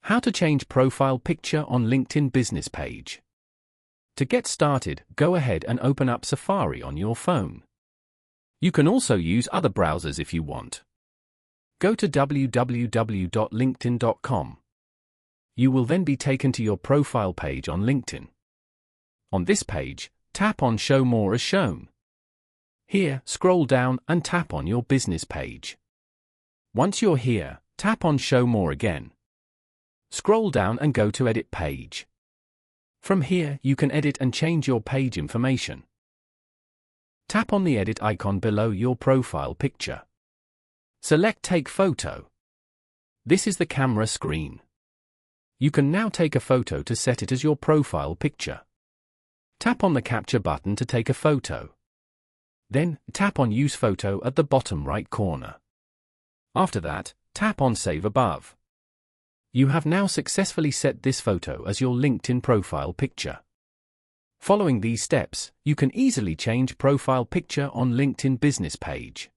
How to change profile picture on LinkedIn business page. To get started, go ahead and open up Safari on your phone. You can also use other browsers if you want. Go to www.linkedin.com. You will then be taken to your profile page on LinkedIn. On this page, tap on Show More as shown. Here, scroll down and tap on your business page. Once you're here, tap on Show More again. Scroll down and go to Edit Page. From here, you can edit and change your page information. Tap on the edit icon below your profile picture. Select Take Photo. This is the camera screen. You can now take a photo to set it as your profile picture. Tap on the Capture button to take a photo. Then, tap on Use Photo at the bottom right corner. After that, tap on Save Above. You have now successfully set this photo as your LinkedIn profile picture. Following these steps, you can easily change profile picture on LinkedIn business page.